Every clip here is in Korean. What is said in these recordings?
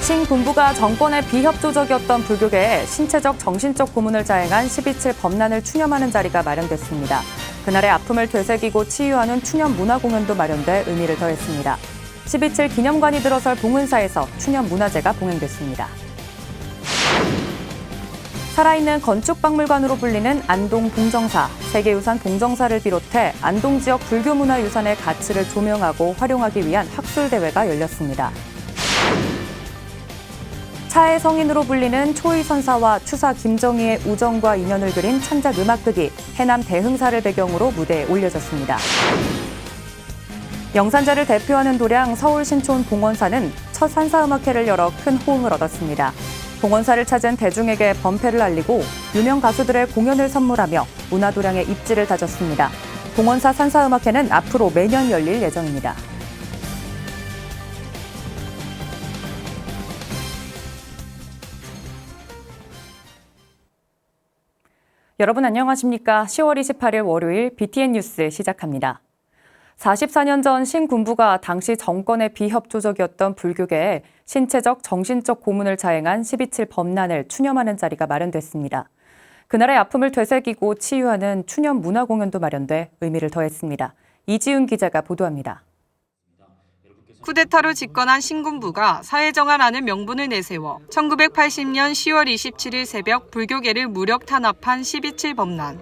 신군부가 정권의 비협조적이었던 불교계에 신체적, 정신적 고문을 자행한 12.7 법난을 추념하는 자리가 마련됐습니다. 그날의 아픔을 되새기고 치유하는 추념 문화 공연도 마련돼 의미를 더했습니다. 12.7 기념관이 들어설 봉은사에서 추념 문화제가 봉행됐습니다. 살아있는 건축박물관으로 불리는 안동 봉정사, 세계유산 봉정사를 비롯해 안동 지역 불교문화유산의 가치를 조명하고 활용하기 위한 학술대회가 열렸습니다. 차의 성인으로 불리는 초의선사와 추사 김정희의 우정과 인연을 그린 창작 음악극이 해남 대흥사를 배경으로 무대에 올려졌습니다. 영산자를 대표하는 도량 서울 신촌 봉원사는 첫 산사음악회를 열어 큰 호응을 얻었습니다. 봉원사를 찾은 대중에게 번패를 알리고 유명 가수들의 공연을 선물하며 문화도량의 입지를 다졌습니다. 봉원사 산사음악회는 앞으로 매년 열릴 예정입니다. 여러분 안녕하십니까? 10월 28일 월요일 BTN 뉴스 시작합니다. 44년 전 신군부가 당시 정권의 비협조적이었던 불교계에 신체적, 정신적 고문을 자행한 12.7 법난을 추념하는 자리가 마련됐습니다. 그날의 아픔을 되새기고 치유하는 추념 문화 공연도 마련돼 의미를 더했습니다. 이지훈 기자가 보도합니다. 쿠데타로 집권한 신군부가 사회정화라는 명분을 내세워 1980년 10월 27일 새벽 불교계를 무력 탄압한 12.7 법난.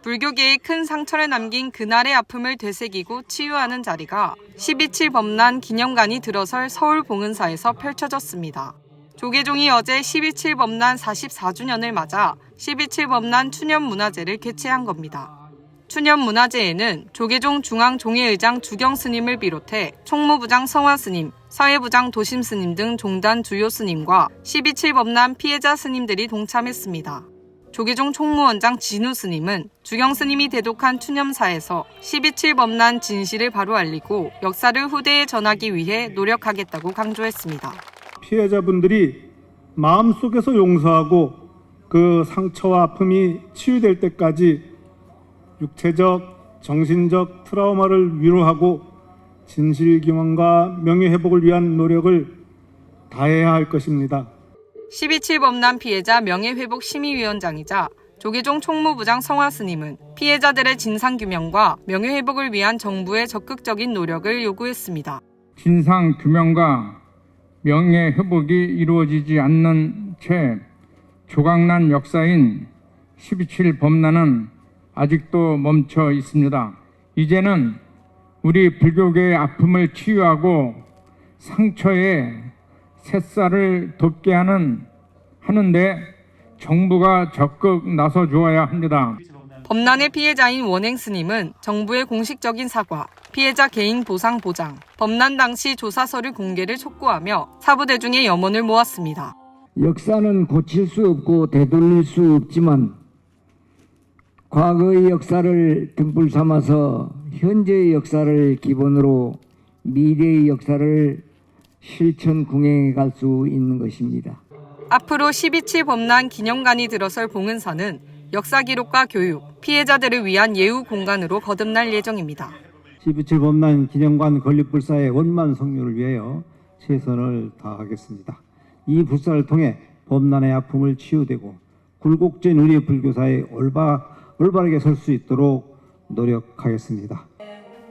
불교계에 큰 상처를 남긴 그날의 아픔을 되새기고 치유하는 자리가 12.7 법난 기념관이 들어설 서울 봉은사에서 펼쳐졌습니다. 조계종이 어제 12.7 법난 44주년을 맞아 12.7 법난 추념 문화제를 개최한 겁니다. 추념 문화제에는 조계종 중앙종회의장 주경 스님을 비롯해 총무부장 성화 스님, 사회부장 도심 스님 등 종단 주요 스님과 12.7 법난 피해자 스님들이 동참했습니다. 조계종 총무원장 진우 스님은 주경 스님이 대독한 추념사에서 12.7 법난 진실을 바로 알리고 역사를 후대에 전하기 위해 노력하겠다고 강조했습니다. 피해자분들이 마음속에서 용서하고 그 상처와 아픔이 치유될 때까지 육체적, 정신적 트라우마를 위로하고 진실규명과 명예회복을 위한 노력을 다해야 할 것입니다. 12.7 법난 피해자 명예회복심의위원장이자 조계종 총무부장 성화 스님은 피해자들의 진상규명과 명예회복을 위한 정부의 적극적인 노력을 요구했습니다. 진상규명과 명예회복이 이루어지지 않는 채 조각난 역사인 12.7 법난은 아직도 멈춰 있습니다. 이제는 우리 불교계의 아픔을 치유하고 상처에 새살을 돋게 하는데 정부가 적극 나서 주어야 합니다. 법난의 피해자인 원행 스님은 정부의 공식적인 사과, 피해자 개인 보상 보장, 법난 당시 조사서류 공개를 촉구하며 사부대중의 염원을 모았습니다. 역사는 고칠 수 없고 되돌릴 수 없지만 과거의 역사를 등불 삼아서 현재의 역사를 기본으로 미래의 역사를 실천 궁행해 갈 수 있는 것입니다. 앞으로 12.7 법난 기념관이 들어설 봉은사는 역사 기록과 교육, 피해자들을 위한 예우 공간으로 거듭날 예정입니다. 12.7 법난 기념관 건립불사의 원만 성료를 위하여 최선을 다하겠습니다. 이 불사를 통해 법난의 아픔을 치유되고 굴곡진 우리 불교사에 올바르게 설 수 있도록 노력하겠습니다.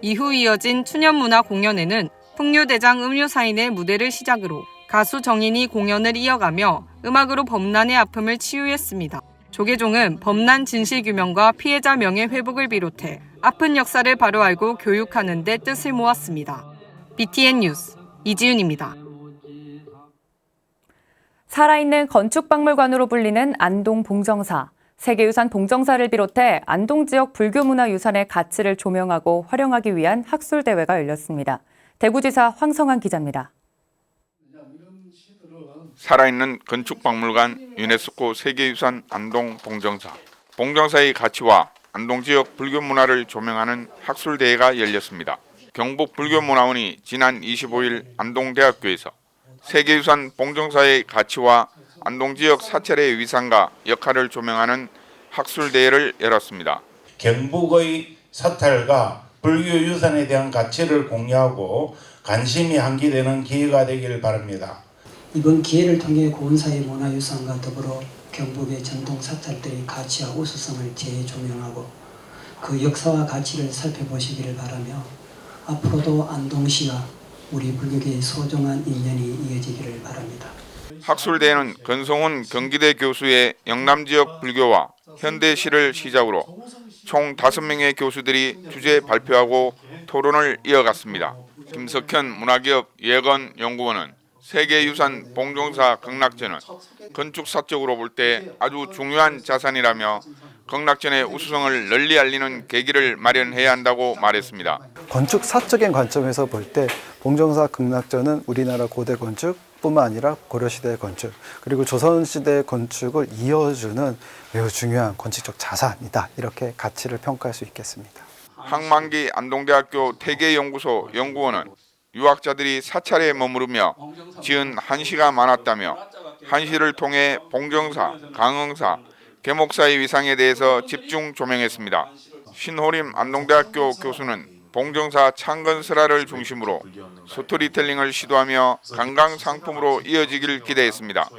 이후 이어진 추념 문화 공연에는 풍류대장 음료사인의 무대를 시작으로 가수 정인이 공연을 이어가며 음악으로 법난의 아픔을 치유했습니다. 조계종은 법난 진실규명과 피해자 명예회복을 비롯해 아픈 역사를 바로 알고 교육하는 데 뜻을 모았습니다. BTN 뉴스 이지윤입니다. 살아있는 건축박물관으로 불리는 안동 봉정사. 세계유산 봉정사를 비롯해 안동 지역 불교문화유산의 가치를 조명하고 활용하기 위한 학술대회가 열렸습니다. 대구지사 황성환 기자입니다. 살아있는 건축박물관 유네스코 세계유산 안동 봉정사. 봉정사의 가치와 안동 지역 불교문화를 조명하는 학술대회가 열렸습니다. 경북불교문화원이 지난 25일 안동대학교에서 세계유산 봉정사의 가치와 안동 지역 사찰의 위상과 역할을 조명하는 학술대회를 열었습니다. 경북의 사찰과 불교 유산에 대한 가치를 공유하고 관심이 환기되는 기회가 되길 바랍니다. 이번 기회를 통해 고은사의 문화유산과 더불어 경북의 전통 사찰들의 가치와 우수성을 재조명하고 그 역사와 가치를 살펴보시기를 바라며 앞으로도 안동시와 우리 불교계의 소중한 인연이 이어지기를 바랍니다. 학술대회는 건성훈 경기대 교수의 영남지역 불교와 현대시를 시작으로 총 5명의 교수들이 주제 발표하고 토론을 이어갔습니다. 김석현 문화기업 예건연구원은 세계유산 봉종사 극락전은 건축사적으로 볼 때 아주 중요한 자산이라며 극락전의 우수성을 널리 알리는 계기를 마련해야 한다고 말했습니다. 건축사적인 관점에서 볼 때 봉정사 극락전은 우리나라 고대 건축뿐만 아니라 고려시대 건축 그리고 조선시대 건축을 이어주는 매우 중요한 건축적 자산이다. 이렇게 가치를 평가할 수 있겠습니다. 항만기 안동대학교 태계연구소 연구원은 유학자들이 사찰에 머무르며 지은 한시가 많았다며 한시를 통해 봉정사, 강흥사, 계목사의 위상에 대해서 집중 조명했습니다. 신호림 안동대학교 교수는 봉정사 창건설화를 중심으로 스토리텔링을 시도하며 관광 상품으로 이어지길 기대했습니다.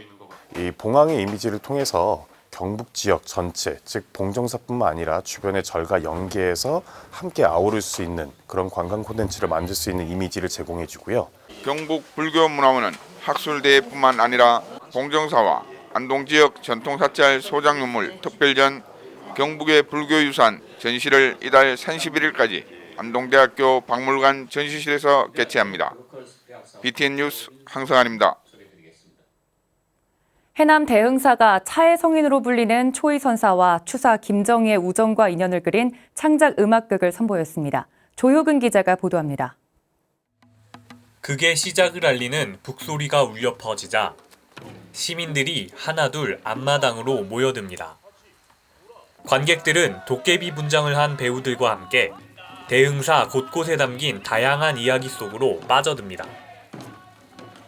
이 봉황의 이미지를 통해서 경북 지역 전체, 즉 봉정사뿐만 아니라 주변의 절과 연계해서 함께 아우를 수 있는 그런 관광 콘텐츠를 만들 수 있는 이미지를 제공해 주고요. 경북 불교문화원은 학술대회뿐만 아니라 봉정사와 안동 지역 전통사찰 소장유물 특별전 경북의 불교유산 전시를 이달 31일까지 안동대학교 박물관 전시실에서 개최합니다. BTN 뉴스 황성환입니다. 해남 대흥사가 차의 성인으로 불리는 초이선사와 추사 김정희의 우정과 인연을 그린 창작 음악극을 선보였습니다. 조효근 기자가 보도합니다. 극의 시작을 알리는 북소리가 울려 퍼지자 시민들이 하나둘 앞마당으로 모여듭니다. 관객들은 도깨비 분장을 한 배우들과 함께 대흥사 곳곳에 담긴 다양한 이야기 속으로 빠져듭니다.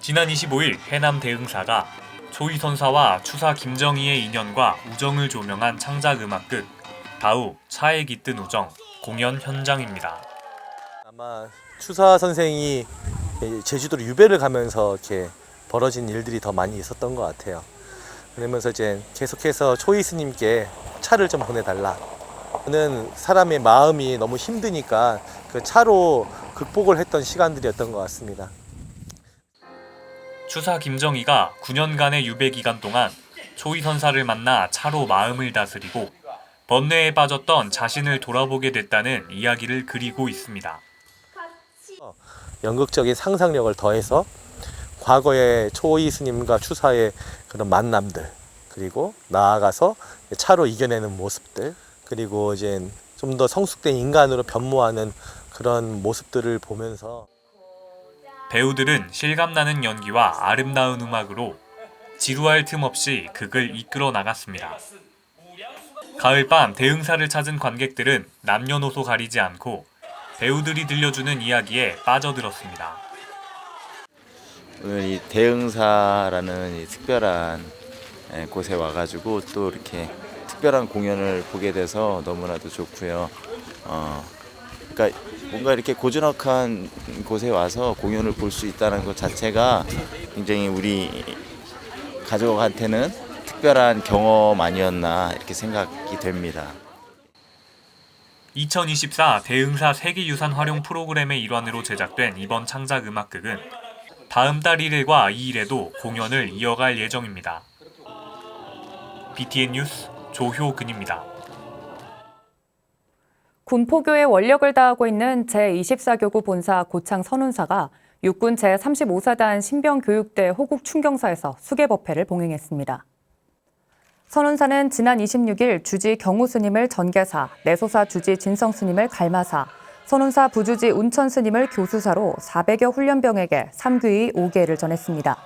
지난 25일 해남 대흥사가 초이선사와 추사 김정희의 인연과 우정을 조명한 창작 음악극 다우 차에 깃든 우정 공연 현장입니다. 아마 추사 선생이 제주도로 유배를 가면서 이렇게 벌어진 일들이 더 많이 있었던 것 같아요. 그러면서 이제 계속해서 초이 스님께 차를 좀 보내달라. 저는 사람의 마음이 너무 힘드니까 그 차로 극복을 했던 시간들이었던 것 같습니다. 추사 김정희가 9년간의 유배 기간 동안 초이선사를 만나 차로 마음을 다스리고 번뇌에 빠졌던 자신을 돌아보게 됐다는 이야기를 그리고 있습니다. 연극적인 상상력을 더해서 과거의 초이 스님과 추사의 그런 만남들, 그리고 나아가서 차로 이겨내는 모습들, 그리고 이제 좀 더 성숙된 인간으로 변모하는 그런 모습들을 보면서 배우들은 실감나는 연기와 아름다운 음악으로 지루할 틈 없이 극을 이끌어 나갔습니다. 가을밤 대흥사를 찾은 관객들은 남녀노소 가리지 않고 배우들이 들려주는 이야기에 빠져들었습니다. 오늘 이 대흥사라는 이 특별한 곳에 와가지고 또 이렇게 특별한 공연을 보게 돼서 너무나도 좋고요. 그러니까 뭔가 이렇게 고즈넉한 곳에 와서 공연을 볼 수 있다는 것 자체가 굉장히 우리 가족한테는 특별한 경험 아니었나 이렇게 생각이 됩니다. 2024 대흥사 세계유산 활용 프로그램의 일환으로 제작된 이번 창작 음악극은 다음 달 1일과 2일에도 공연을 이어갈 예정입니다. BTN 뉴스 조효근입니다. 군포교에 원력을 다하고 있는 제24교구 본사 고창 선운사가 육군 제35사단 신병교육대 호국 충경사에서 수계법회를 봉행했습니다. 선운사는 지난 26일 주지 경우 스님을 전계사, 내소사 주지 진성 스님을 갈마사, 선운사 부주지 운천 스님을 교수사로 400여 훈련병에게 3귀의 5계를 전했습니다.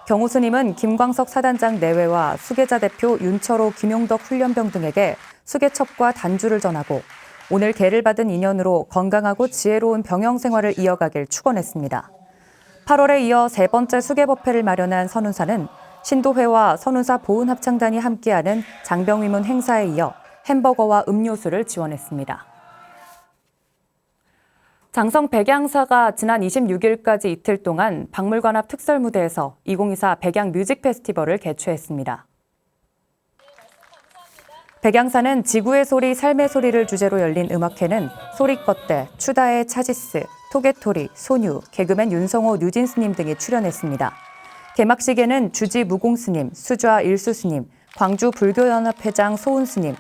경우 스님은 김광석 사단장 내외와 수계자 대표 윤철호, 김용덕 훈련병 등에게 수계첩과 단주를 전하고 오늘 계를 받은 인연으로 건강하고 지혜로운 병영 생활을 이어가길 축원했습니다. 8월에 이어 세 번째 수계법회를 마련한 선운사는 신도회와 선운사 보훈합창단이 함께하는 장병위문 행사에 이어 햄버거와 음료수를 지원했습니다. 장성 백양사가 지난 26일까지 이틀 동안 박물관 앞 특설무대에서 2024 백양 뮤직 페스티벌을 개최했습니다. 백양사는 지구의 소리, 삶의 소리를 주제로 열린 음악회는 소리껏대, 추다의 차지스, 토게토리, 소뉴, 개그맨 윤성호, 류진 스님 등이 출연했습니다. 개막식에는 주지 무공 스님, 수좌 일수 스님, 광주 불교연합회장 소은 스님,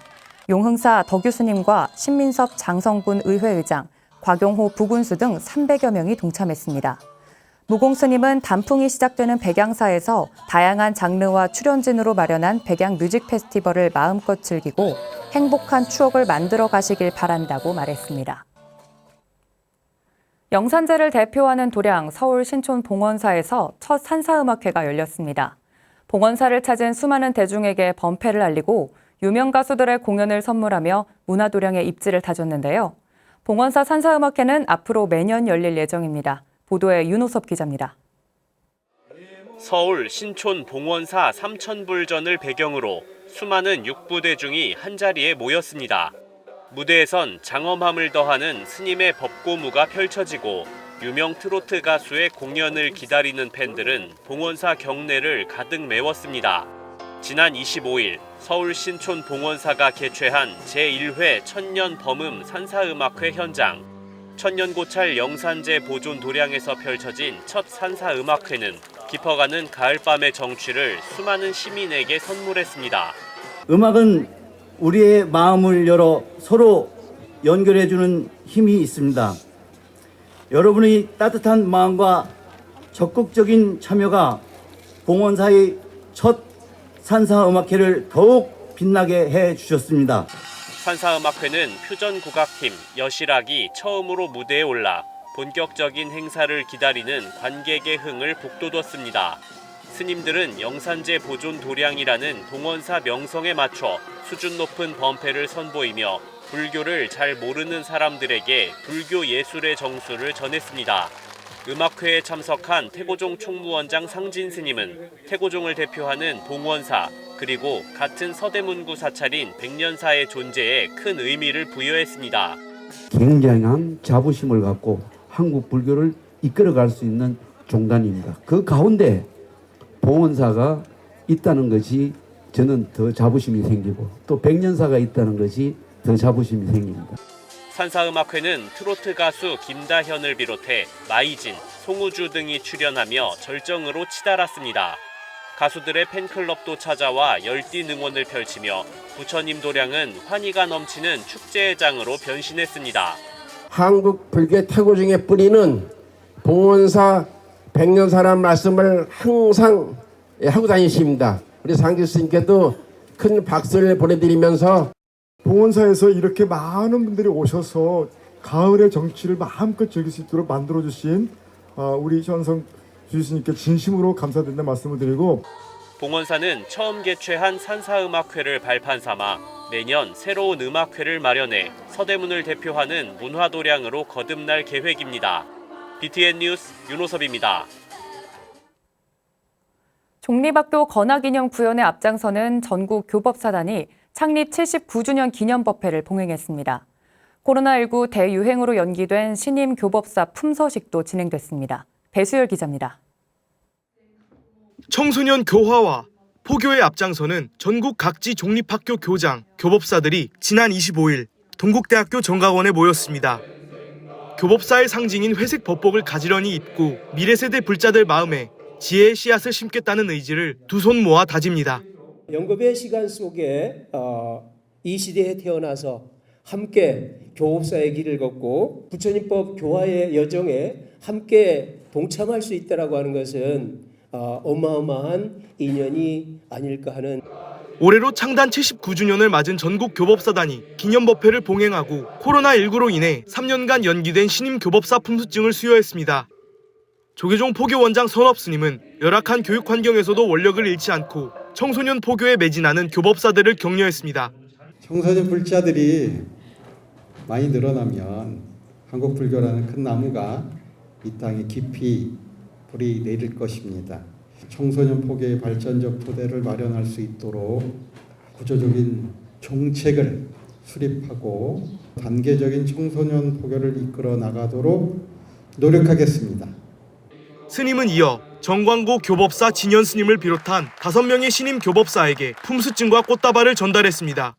용흥사 덕유 스님과 신민섭 장성군 의회의장, 곽용호 부군수 등 300여 명이 동참했습니다. 무공 스님은 단풍이 시작되는 백양사에서 다양한 장르와 출연진으로 마련한 백양 뮤직 페스티벌을 마음껏 즐기고 행복한 추억을 만들어 가시길 바란다고 말했습니다. 영산제를 대표하는 도량 서울 신촌 봉원사에서 첫 산사음악회가 열렸습니다. 봉원사를 찾은 수많은 대중에게 번패를 알리고 유명 가수들의 공연을 선물하며 문화도량의 입지를 다졌는데요. 봉원사 산사음악회는 앞으로 매년 열릴 예정입니다. 보도에 윤호섭 기자입니다. 서울 신촌 봉원사 삼천불전을 배경으로 수많은 육부 대중이 한자리에 모였습니다. 무대에선 장엄함을 더하는 스님의 법고무가 펼쳐지고 유명 트로트 가수의 공연을 기다리는 팬들은 봉원사 경내를 가득 메웠습니다. 지난 25일 서울 신촌 봉원사가 개최한 제1회 천년 범음 산사음악회 현장. 천년고찰 영산제 보존 도량에서 펼쳐진 첫 산사음악회는 깊어가는 가을밤의 정취를 수많은 시민에게 선물했습니다. 음악은 우리의 마음을 열어 서로 연결해주는 힘이 있습니다. 여러분의 따뜻한 마음과 적극적인 참여가 봉원사의 첫 산사음악회를 더욱 빛나게 해주셨습니다. 산사음악회는 퓨전국악팀 여실악이 처음으로 무대에 올라 본격적인 행사를 기다리는 관객의 흥을 북돋웠습니다. 스님들은 영산제 보존 도량이라는 봉원사 명성에 맞춰 수준 높은 번패를 선보이며 불교를 잘 모르는 사람들에게 불교 예술의 정수를 전했습니다. 음악회에 참석한 태고종 총무원장 상진 스님은 태고종을 대표하는 봉원사 그리고 같은 서대문구 사찰인 백년사의 존재에 큰 의미를 부여했습니다. 굉장한 자부심을 갖고 한국 불교를 이끌어갈 수 있는 종단입니다. 그 가운데 봉원사가 있다는 것이 저는 더 자부심이 생기고 또 백년사가 있다는 것이 더 자부심이 생깁니다. 산사음악회는 트로트 가수 김다현을 비롯해 마이진, 송우주 등이 출연하며 절정으로 치달았습니다. 가수들의 팬클럽도 찾아와 열띤 응원을 펼치며 부처님 도량은 환희가 넘치는 축제의 장으로 변신했습니다. 한국 불교의 태고종의 뿌리는 봉원사 백년사라는 말씀을 항상 하고 다니십니다. 우리 상지 스님께도 큰 박수를 보내드리면서 봉원사에서 이렇게 많은 분들이 오셔서 가을의 정취를 마음껏 즐길 수 있도록 만들어주신 우리 현성 주스님께 진심으로 감사드린다는 말씀을 드리고, 봉원사는 처음 개최한 산사음악회를 발판 삼아 매년 새로운 음악회를 마련해 서대문을 대표하는 문화도량으로 거듭날 계획입니다. BTN 뉴스 윤호섭입니다. 종립학교 건화기념 구현에 앞장서는 전국 교법사단이 창립 79주년 기념법회를 봉행했습니다. 코로나19 대유행으로 연기된 신임 교법사 품서식도 진행됐습니다. 배수열 기자입니다. 청소년 교화와 포교에 앞장서는 전국 각지 종립학교 교장, 교법사들이 지난 25일 동국대학교 정각원에 모였습니다. 교법사의 상징인 회색 법복을 가지런히 입고 미래세대 불자들 마음에 지혜의 씨앗을 심겠다는 의지를 두 손 모아 다집니다. 영겁의 시간 속에 이 시대에 태어나서 함께 교법사의 길을 걷고 부처님법 교화의 여정에 함께 동참할 수 있다라고 하는 것은 어마어마한 인연이 아닐까 하는. 올해로 창단 79주년을 맞은 전국 교법사단이 기념법회를 봉행하고 코로나19로 인해 3년간 연기된 신임 교법사 품수증을 수여했습니다. 조계종 포교원장 선업스님은 열악한 교육 환경에서도 원력을 잃지 않고 청소년 포교에 매진하는 교법사들을 격려했습니다. 청소년 불자들이 많이 늘어나면 한국 불교라는 큰 나무가 이 땅에 깊이 뿌리 내릴 것입니다. 청소년 포교의 발전적 토대를 마련할 수 있도록 구조적인 정책을 수립하고 단계적인 청소년 포교를 이끌어 나가도록 노력하겠습니다. 스님은 이어 정광고 교법사 진현 스님을 비롯한 5명의 신임 교법사에게 품수증과 꽃다발을 전달했습니다.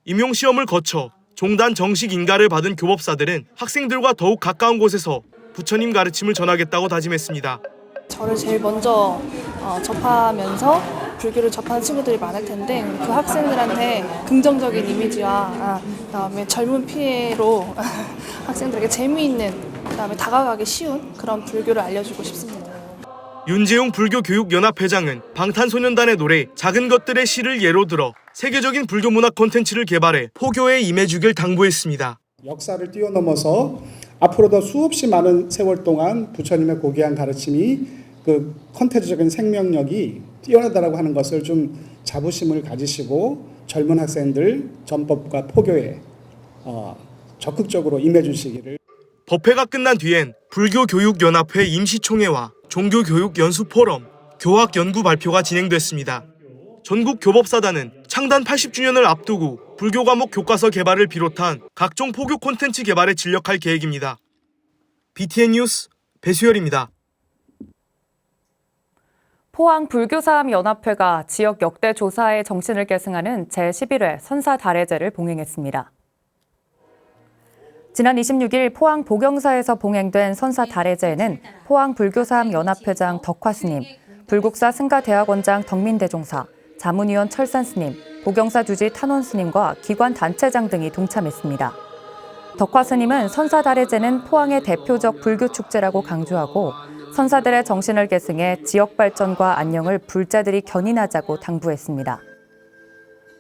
임용시험을 거쳐 종단 정식 인가를 받은 교법사들은 학생들과 더욱 가까운 곳에서 부처님 가르침을 전하겠다고 다짐했습니다. 저를 제일 먼저 접하면서 불교를 접하는 친구들이 많을 텐데 그 학생들한테 긍정적인 이미지와 그다음에 젊은 피해로 학생들에게 재미있는 그다음에 다가가기 쉬운 그런 불교를 알려주고 싶습니다. 윤재용 불교교육연합회장은 방탄소년단의 노래 작은 것들의 시를 예로 들어 세계적인 불교 문학 콘텐츠를 개발해 포교에 임해주길 당부했습니다. 역사를 뛰어넘어서 앞으로도 수없이 많은 세월 동안 부처님의 고귀한 가르침이 그 콘텐츠적인 생명력이 뛰어나다라고 하는 것을 좀 자부심을 가지시고 젊은 학생들 전법과 포교에 적극적으로 임해주시기를. 법회가 끝난 뒤엔 불교교육연합회 임시총회와 종교교육연수포럼, 교학연구 발표가 진행됐습니다. 전국 교법사단은 창단 80주년을 앞두고 불교 과목 교과서 개발을 비롯한 각종 포교 콘텐츠 개발에 진력할 계획입니다. BTN 뉴스 배수열입니다. 포항불교사암연합회가 지역 역대 조사의 정신을 계승하는 제11회 선사달해제를 봉행했습니다. 지난 26일 포항 보경사에서 봉행된 선사달해제에는 포항불교사암연합회장 덕화스님, 불국사 승가대학원장 덕민대종사, 자문위원 철산스님, 보경사 주지 탄원스님과 기관단체장 등이 동참했습니다. 덕화스님은 선사달해제는 포항의 대표적 불교축제라고 강조하고 선사들의 정신을 계승해 지역 발전과 안녕을 불자들이 견인하자고 당부했습니다.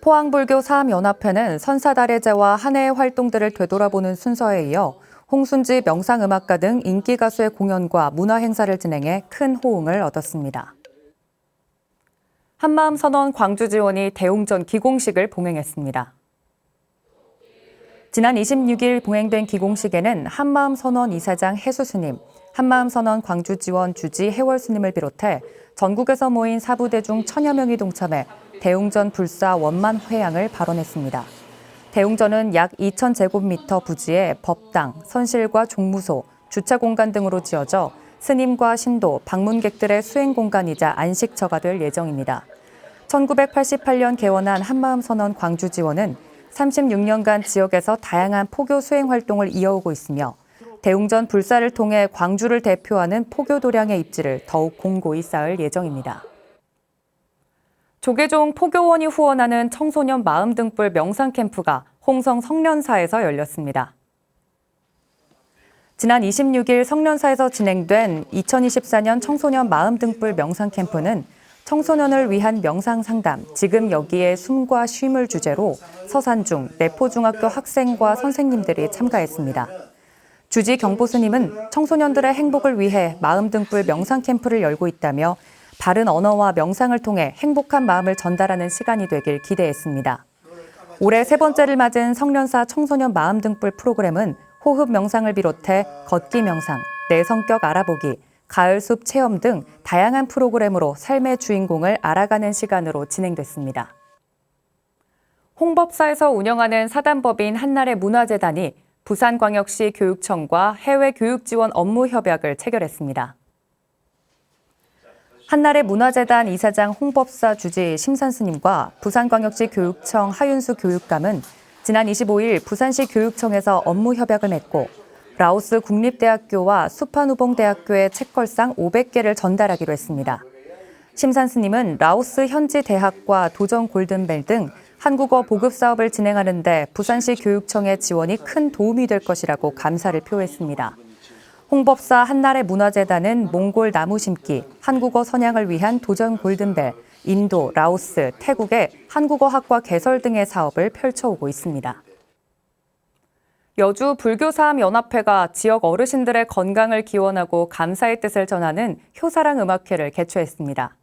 포항불교사암연합회는 선사달해제와 한 해의 활동들을 되돌아보는 순서에 이어 홍순지 명상음악가 등 인기 가수의 공연과 문화행사를 진행해 큰 호응을 얻었습니다. 한마음선언 광주지원이 대웅전 기공식을 봉행했습니다. 지난 26일 봉행된 기공식에는 한마음선언 이사장 해수스님, 한마음선언 광주지원 주지 해월스님을 비롯해 전국에서 모인 사부대 중 1000여 명이 동참해 대웅전 불사 원만 회향을 발언했습니다. 대웅전은 약 2000제곱미터 부지에 법당, 선실과 종무소, 주차 공간 등으로 지어져 스님과 신도, 방문객들의 수행 공간이자 안식처가 될 예정입니다. 1988년 개원한 한마음선언 광주지원은 36년간 지역에서 다양한 포교 수행 활동을 이어오고 있으며 대웅전 불사를 통해 광주를 대표하는 포교 도량의 입지를 더욱 공고히 쌓을 예정입니다. 조계종 포교원이 후원하는 청소년 마음 등불 명상 캠프가 홍성 성련사에서 열렸습니다. 지난 26일 성련사에서 진행된 2024년 청소년 마음 등불 명상 캠프는 청소년을 위한 명상 상담, 지금 여기에 숨과 쉼을 주제로 서산중, 내포중학교 학생과 선생님들이 참가했습니다. 주지 경보스님은 청소년들의 행복을 위해 마음 등불 명상 캠프를 열고 있다며 바른 언어와 명상을 통해 행복한 마음을 전달하는 시간이 되길 기대했습니다. 올해 3번째를 맞은 성련사 청소년 마음 등불 프로그램은 호흡 명상을 비롯해 걷기 명상, 내 성격 알아보기, 가을숲 체험 등 다양한 프로그램으로 삶의 주인공을 알아가는 시간으로 진행됐습니다. 홍법사에서 운영하는 사단법인 한나래 문화재단이 부산광역시 교육청과 해외 교육 지원 업무 협약을 체결했습니다. 한나래 문화재단 이사장 홍법사 주지 심산스님과 부산광역시 교육청 하윤수 교육감은 지난 25일 부산시 교육청에서 업무 협약을 맺고 라오스 국립대학교와 수파누봉대학교의 책걸상 500개를 전달하기로 했습니다. 심산스님은 라오스 현지 대학과 도전 골든벨 등 한국어 보급 사업을 진행하는 데 부산시 교육청의 지원이 큰 도움이 될 것이라고 감사를 표했습니다. 홍법사 한나래 문화재단은 몽골 나무 심기, 한국어 선양을 위한 도전 골든벨, 인도, 라오스, 태국의 한국어 학과 개설 등의 사업을 펼쳐오고 있습니다. 여주 불교사암연합회가 지역 어르신들의 건강을 기원하고 감사의 뜻을 전하는 효사랑 음악회를 개최했습니다.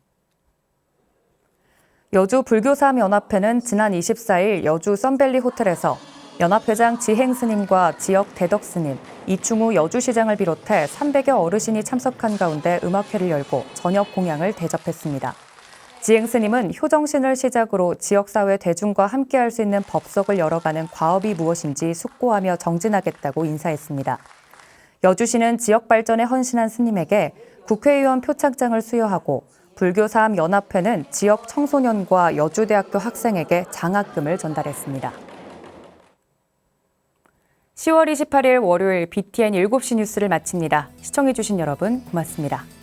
여주 불교사암연합회는 지난 24일 여주 썬밸리 호텔에서 연합회장 지행스님과 지역 대덕스님, 이충우 여주시장을 비롯해 300여 어르신이 참석한 가운데 음악회를 열고 저녁 공양을 대접했습니다. 지행 스님은 효정신을 시작으로 지역사회 대중과 함께할 수 있는 법석을 열어가는 과업이 무엇인지 숙고하며 정진하겠다고 인사했습니다. 여주시는 지역 발전에 헌신한 스님에게 국회의원 표창장을 수여하고 불교사암연합회는 지역 청소년과 여주대학교 학생에게 장학금을 전달했습니다. 10월 28일 월요일 BTN 7시 뉴스를 마칩니다. 시청해주신 여러분 고맙습니다.